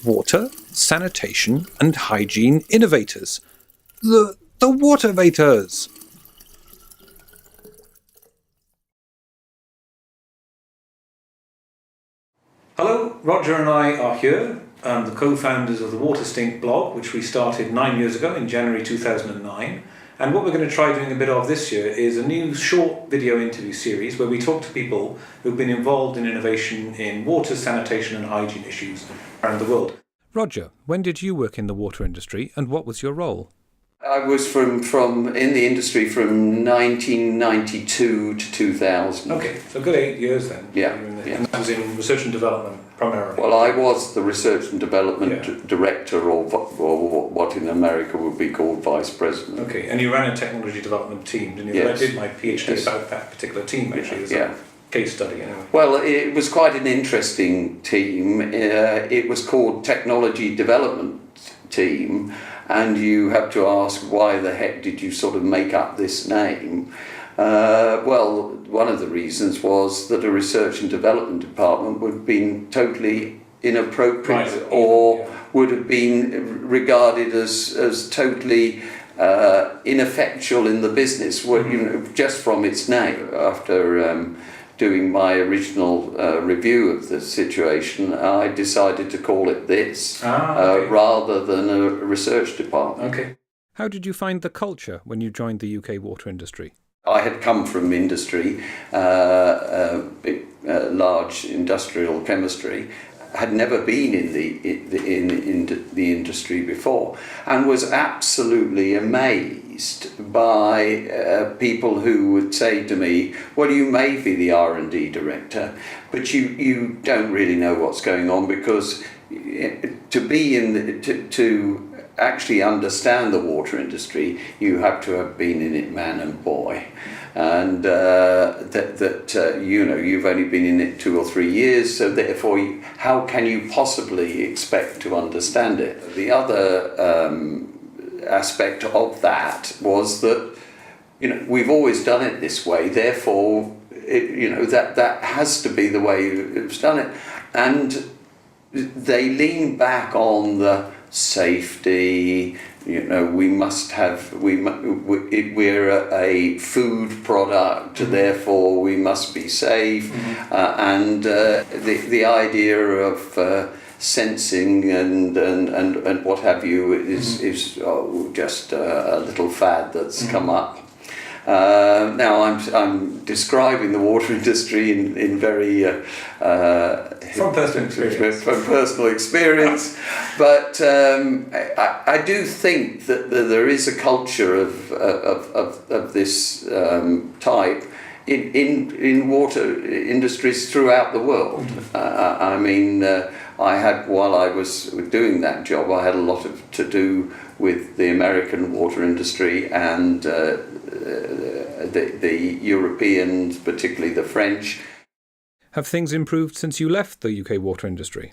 Water, Sanitation and Hygiene Innovators. The Watervators! Hello, Roger and I are here, the co-founders of the Water Stink blog, which we started 9 years ago in January 2009. And what we're going to try doing a bit of this year is a new short video interview series where we talk to people who've been involved in innovation in water, sanitation and hygiene issues around the world. Roger, when did you work in the water industry and what was your role? I was from in the industry from 1992 to 2000. Okay, so a good 8 years then. Yeah. And that was in research and development primarily. Well, I was the research and development director, or what in America would be called vice president. Okay, and you ran a technology development team, didn't you? Yes. I did my PhD about that particular team actually as a case study. Anyway. Well, it was quite an interesting team. It was called Technology Development Team. And you have to ask, why the heck did you sort of make up this name? Well, one of the reasons was that a research and development department would have been totally inappropriate would have been regarded as totally ineffectual in the business, just from its name. After doing my original review of the situation, I decided to call it this rather than a research department. Okay. How did you find the culture when you joined the UK water industry? I had come from industry, large industrial chemistry, had never been in the industry before, and was absolutely amazed by people who would say to me, well, you may be the R&D director, but you don't really know what's going on, because to actually understand the water industry, you have to have been in it man and boy. And you've only been in it 2 or 3 years, so therefore how can you possibly expect to understand it? The other aspect of that was that we've always done it this way, therefore that has to be the way it's done it. And they lean back on the safety. We're a food product, therefore we must be safe, and the idea of sensing and what have you is just a little fad that's come up. Now I'm describing the water industry in very from personal experience, but I do think that there is a culture of this type in water industries throughout the world. While I was doing that job, I had a lot to do with the American water industry and the Europeans, particularly the French. Have things improved since you left the UK water industry?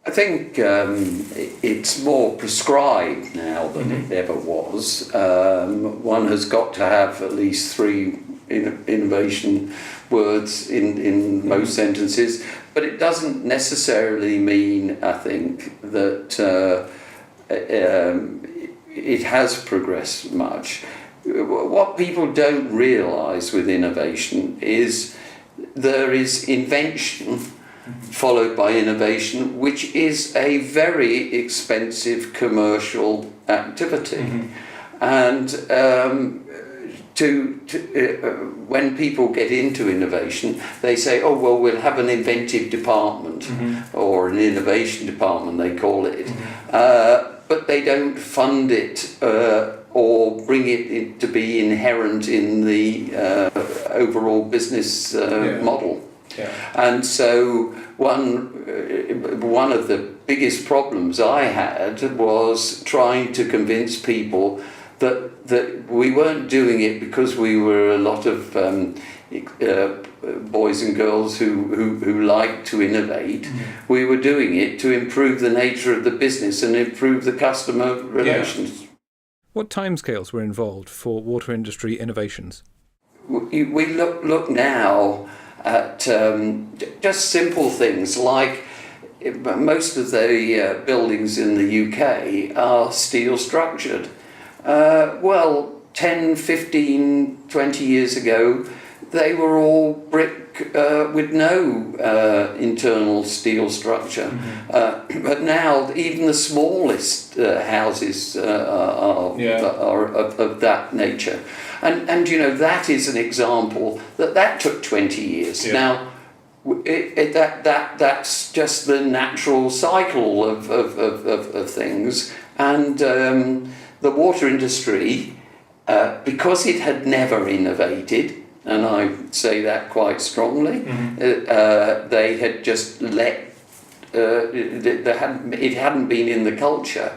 I think it's more prescribed now than it ever was. One has got to have at least 3 innovation words in most sentences, but it doesn't necessarily mean, I think, that it has progressed much. What people don't realise with innovation is there is invention followed by innovation, which is a very expensive commercial activity. And when people get into innovation, they say, oh, well, we'll have an inventive department, or an innovation department, they call it. But they don't fund it or bring it to be inherent in the overall business model. Yeah. And so one of the biggest problems I had was trying to convince people that we weren't doing it because we were a lot of boys and girls who like to innovate. We were doing it to improve the nature of the business and improve the customer relations. What timescales were involved for water industry innovations? We look now at just simple things like most of the buildings in the UK are steel structured. Well, 10, 15, 20 years ago, they were all brick with no internal steel structure. But now, even the smallest houses are of that nature. And you know, that is an example that took 20 years. Yeah. Now, that's just the natural cycle of things. And the water industry, because it had never innovated, and I say that quite strongly, they had just let, it hadn't been in the culture,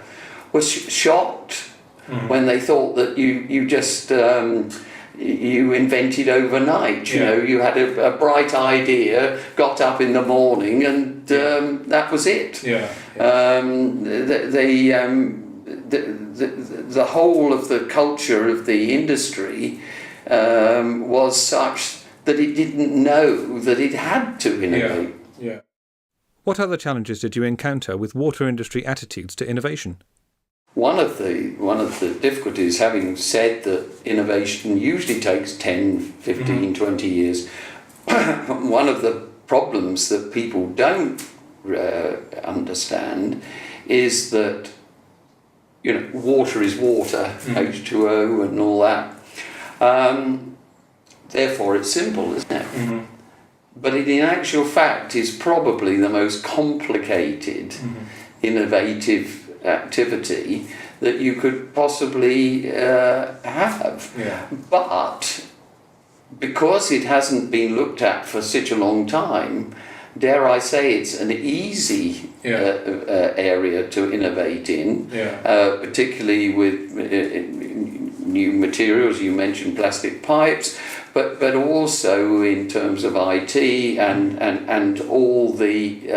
was shocked when they thought that you just you invented overnight. You know, you had a bright idea, got up in the morning, and that was it. The whole of the culture of the industry was such that it didn't know that it had to innovate. What other challenges did you encounter with water industry attitudes to innovation? One of the difficulties, having said that innovation usually takes 10, 15, 20 years, one of the problems that people don't understand is that, you know, water is water, H2O and all that. Therefore it's simple, isn't it? But it, in actual fact, is probably the most complicated, innovative activity that you could possibly have. But because it hasn't been looked at for such a long time, dare I say, it's an easy area to innovate in, particularly with new materials. You mentioned plastic pipes, but also in terms of IT and all the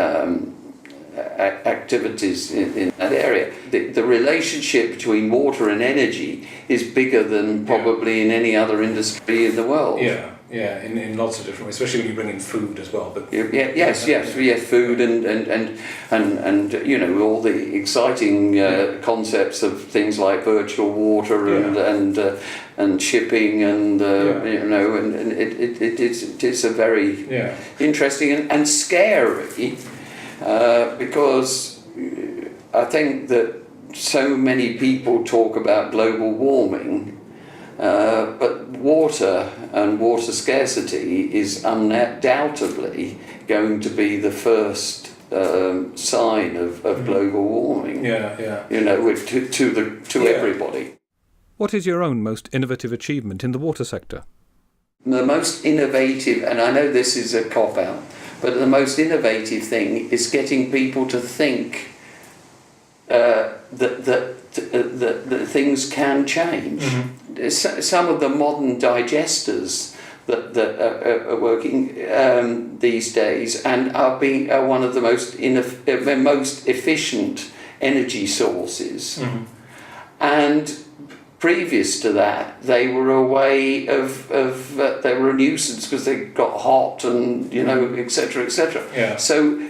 activities in that area. The relationship between water and energy is bigger than probably in any other industry in the world. In lots of different ways, especially when you bring in food as well. But yes, food and you know, all the exciting concepts of things like virtual water and shipping and you know, and it is a very interesting and scary. Because I think that so many people talk about global warming, but water and water scarcity is undoubtedly going to be the first sign of global warming. You know, to everybody. What is your own most innovative achievement in the water sector? The most innovative, and I know this is a cop-out, but the most innovative thing is getting people to think that things can change. Some of the modern digesters that are working these days and are one of the most efficient energy sources. And previous to that, they were a way of they were a nuisance because they got hot and, you know, etc., etc. So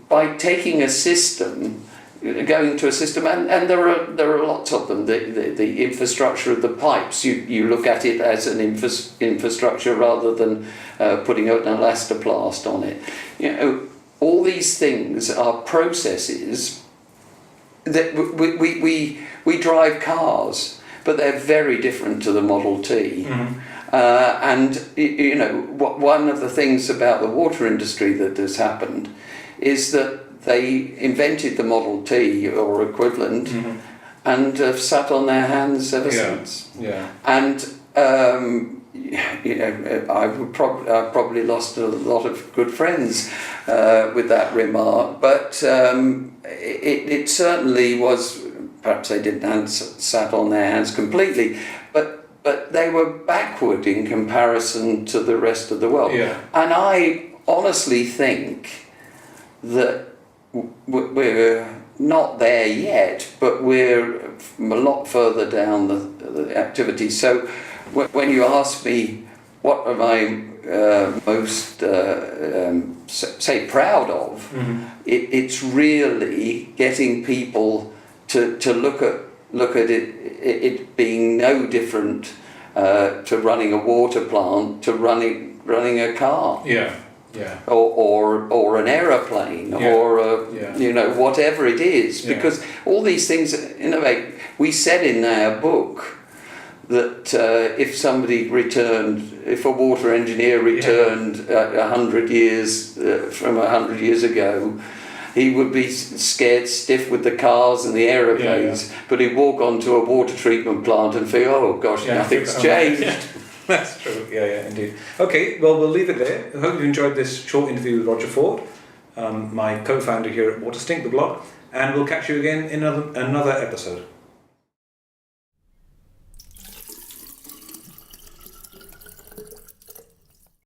by taking a system, going to a system, and there are lots of them. The infrastructure of the pipes, you look at it as an infrastructure rather than putting an elastoplast on it. You know, all these things are processes that we drive cars, but they're very different to the Model T. And you know, one of the things about the water industry that has happened is that they invented the Model T or equivalent and have sat on their hands ever since. And you know, I've probably lost a lot of good friends with that remark, but it certainly was. Perhaps they didn't sat on their hands completely, but they were backward in comparison to the rest of the world. And I honestly think that we're not there yet, but we're a lot further down the activity. So when you ask me what am I most say proud of? It's really getting people to look at it being no different to running a water plant to running a car. Yeah. Yeah. Or an aeroplane, or you know, whatever it is, because all these things innovate. We said in our book that if a water engineer returned 100 years from 100 years ago, he would be scared stiff with the cars and the aeroplanes, but he'd walk onto a water treatment plant and think, oh gosh, nothing's changed. That's true, indeed. Okay, well, we'll leave it there. I hope you enjoyed this short interview with Roger Ford, my co-founder here at Waterstink, the blog, and we'll catch you again in another episode.